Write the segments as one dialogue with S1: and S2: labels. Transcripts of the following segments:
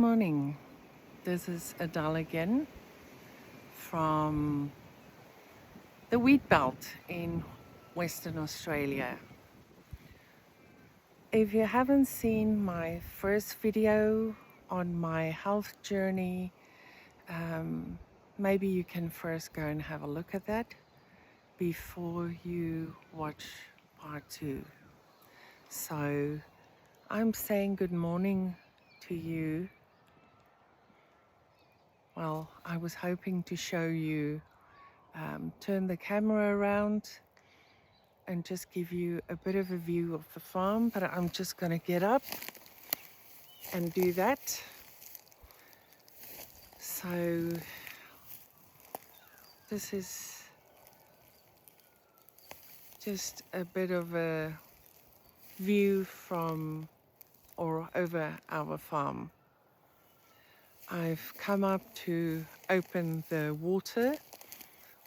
S1: morning. This is Adele again from the wheat belt in Western Australia. If you haven't seen my first video on my health journey, maybe you can first go and have a look at that before you watch part 2. So I'm saying good morning to you. Well, I was hoping to show you, turn the camera around and just give you a bit of a view of the farm, but I'm just going to get up and do that. So this is just a bit of a view from or over our farm. I've come up to open the water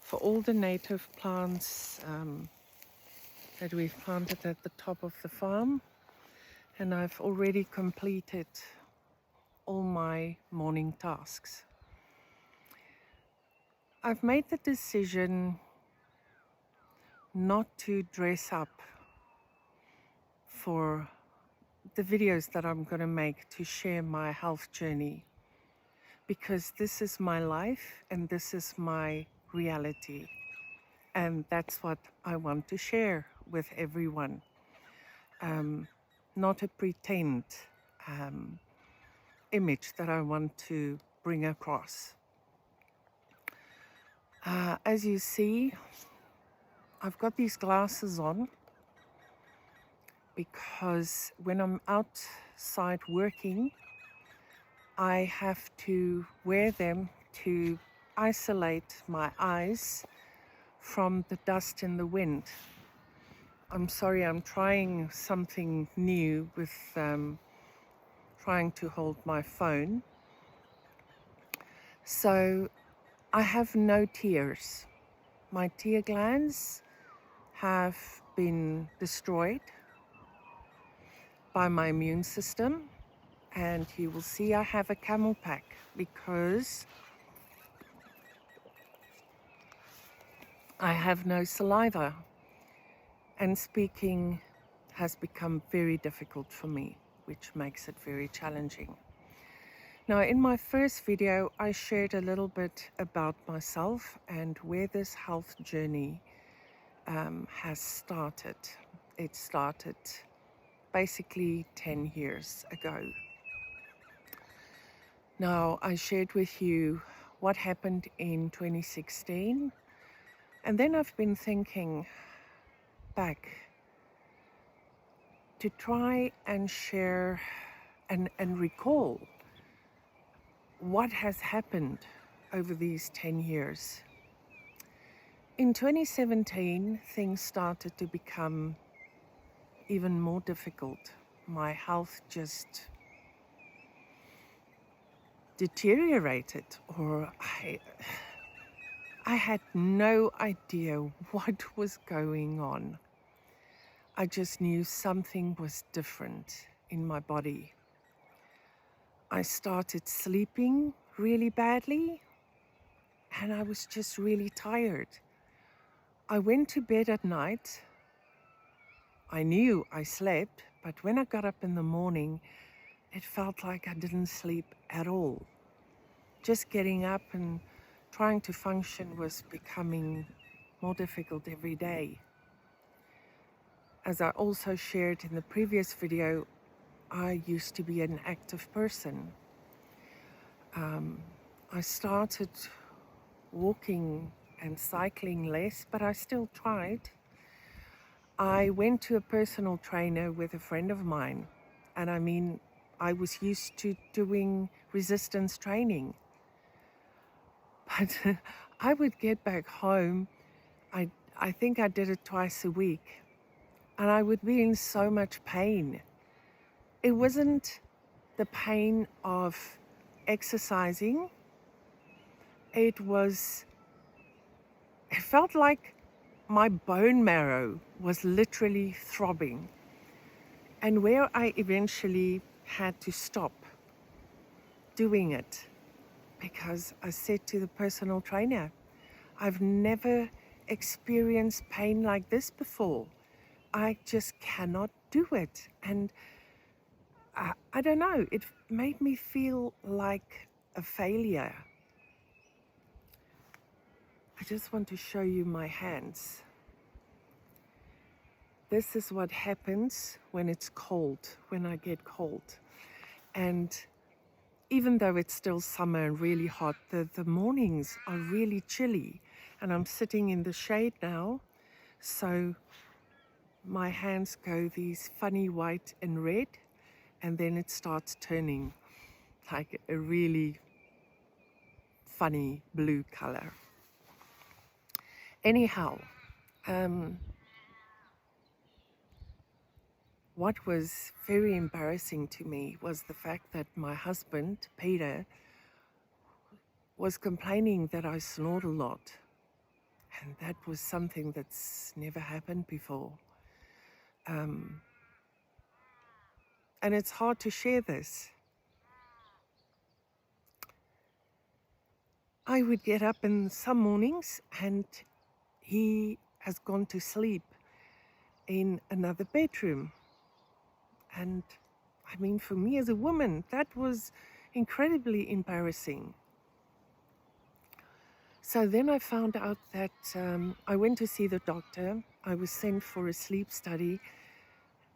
S1: for all the native plants that we've planted at the top of the farm, and I've already completed all my morning tasks. I've made the decision not to dress up for the videos that I'm going to make to share my health journey, because this is my life and this is my reality, and that's what I want to share with everyone. Not a pretend image that I want to bring across. As you see, I've got these glasses on because when I'm outside working, I have to wear them to isolate my eyes from the dust and the wind. I'm sorry, I'm trying something new with trying to hold my phone. So I have no tears. My tear glands have been destroyed by my immune system, and you will see I have a camel pack because I have no saliva, and speaking has become very difficult for me, which makes it very challenging. Now, in my first video, I shared a little bit about myself and where this health journey has started. It started basically 10 years ago. Now, I shared with you what happened in 2016, and then I've been thinking back to try and share and recall what has happened over these 10 years. In 2017, things started to become even more difficult. My health just deteriorated, or I had no idea what was going on. I just knew something was different in my body. I started sleeping really badly, and I was just really tired. I went to bed at night. I knew I slept, but when I got up in the morning, it felt like I didn't sleep at all. Just getting up and trying to function was becoming more difficult every day. As I also shared in the previous video, I used to be an active person. I started walking and cycling less, but I still tried. I went to a personal trainer with a friend of mine, and I was used to doing resistance training. But I would get back home, I think I did it twice a week, and I would be in so much pain. It wasn't the pain of exercising. It felt like my bone marrow was literally throbbing, and where I eventually had to stop doing it because I said to the personal trainer, I've never experienced pain like this before. I just cannot do it. And I don't know, it made me feel like a failure. I just want to show you my hands. This is what happens when it's cold, when I get cold. And even though it's still summer and really hot, the mornings are really chilly. And I'm sitting in the shade now, so my hands go these funny white and red, and then it starts turning like a really funny blue color. Anyhow, what was very embarrassing to me was the fact that my husband, Peter, was complaining that I snored a lot. And that was something that's never happened before. And it's hard to share this. I would get up in some mornings and he has gone to sleep in another bedroom. And I mean, for me as a woman, that was incredibly embarrassing. So then I found out that I went to see the doctor. I was sent for a sleep study,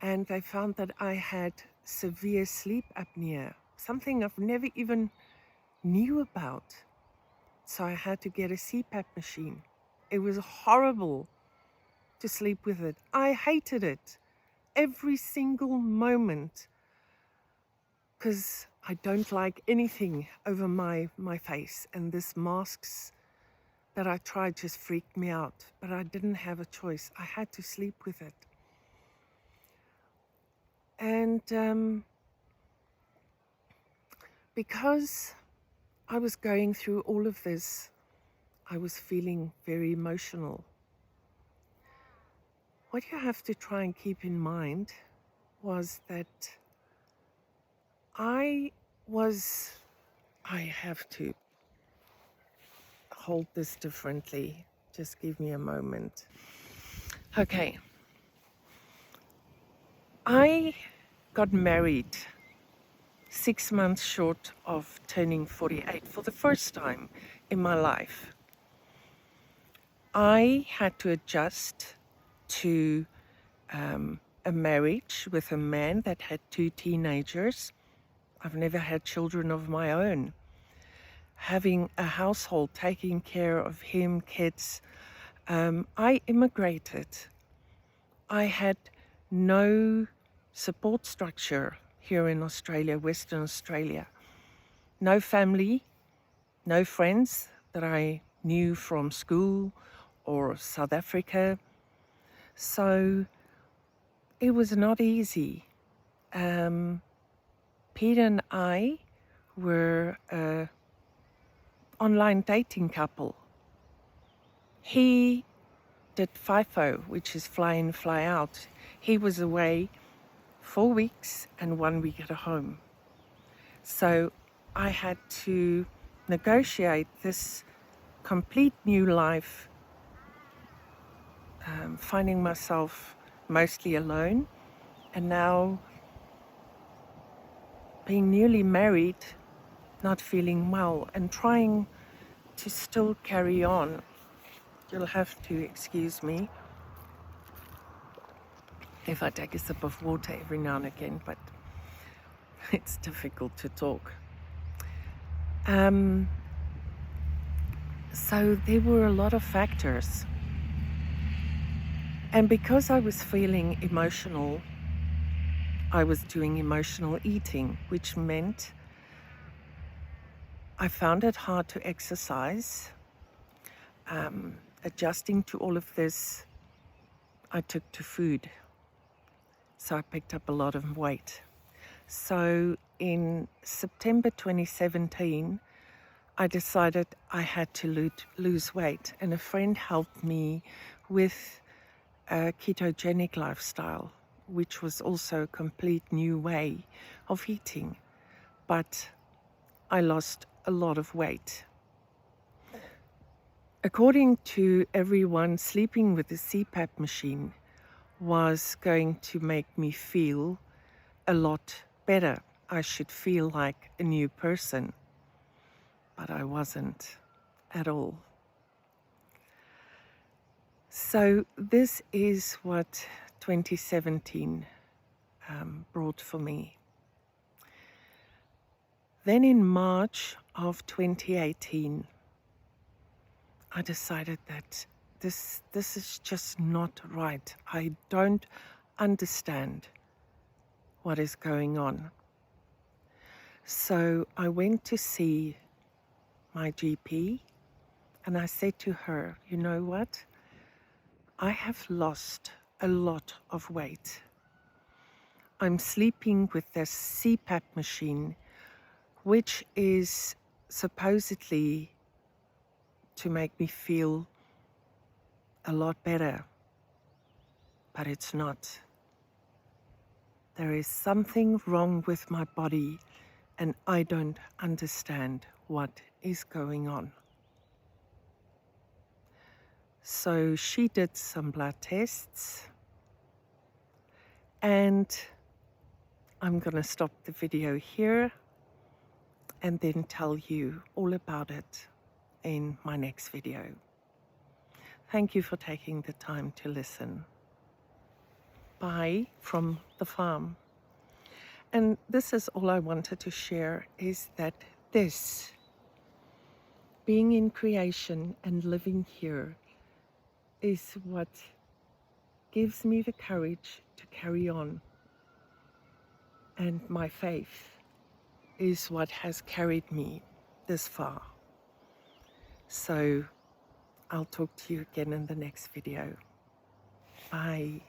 S1: and they found that I had severe sleep apnea, something I've never even knew about. So I had to get a CPAP machine. It was horrible to sleep with it. I hated it every single moment because I don't like anything over my face, and this masks that I tried just freaked me out, but I didn't have a choice. I had to sleep with it. And because I was going through all of this, I was feeling very emotional. What you have to try and keep in mind was that I have to hold this differently. Just give me a moment. Okay. I got married 6 months short of turning 48 for the first time in my life. I had to adjust to a marriage with a man that had 2 teenagers. I've never had children of my own. Having a household, taking care of him, kids. I immigrated. I had no support structure here in Australia, Western Australia. No family, no friends that I knew from school or South Africa. So it was not easy. Peter and I were an online dating couple. He did FIFO, which is fly in, fly out. He was away 4 weeks and 1 week at home. So I had to negotiate this complete new life, finding myself mostly alone, and now being newly married, not feeling well, and trying to still carry on. You'll have to excuse me if I take a sip of water every now and again, but it's difficult to talk. So there were a lot of factors. And because I was feeling emotional, I was doing emotional eating, which meant I found it hard to exercise. Adjusting to all of this, I took to food. So I picked up a lot of weight. So in September 2017, I decided I had to lose weight, and a friend helped me with a ketogenic lifestyle, which was also a complete new way of eating. But I lost a lot of weight. According to everyone, sleeping with the CPAP machine was going to make me feel a lot better. I should feel like a new person, but I wasn't at all. So this is what 2017 brought for me. Then in March of 2018, I decided that this is just not right. I don't understand what is going on. So I went to see my GP and I said to her, you know what? I have lost a lot of weight. I'm sleeping with this CPAP machine, which is supposedly to make me feel a lot better, but it's not. There is something wrong with my body and I don't understand what is going on. So she did some blood tests and I'm going to stop the video here and then tell you all about it in my next video. Thank you for taking the time to listen. Bye from the farm. And this is all I wanted to share, is that this, being in creation and living here, is what gives me the courage to carry on. And my faith is what has carried me this far. So I'll talk to you again in the next video. Bye.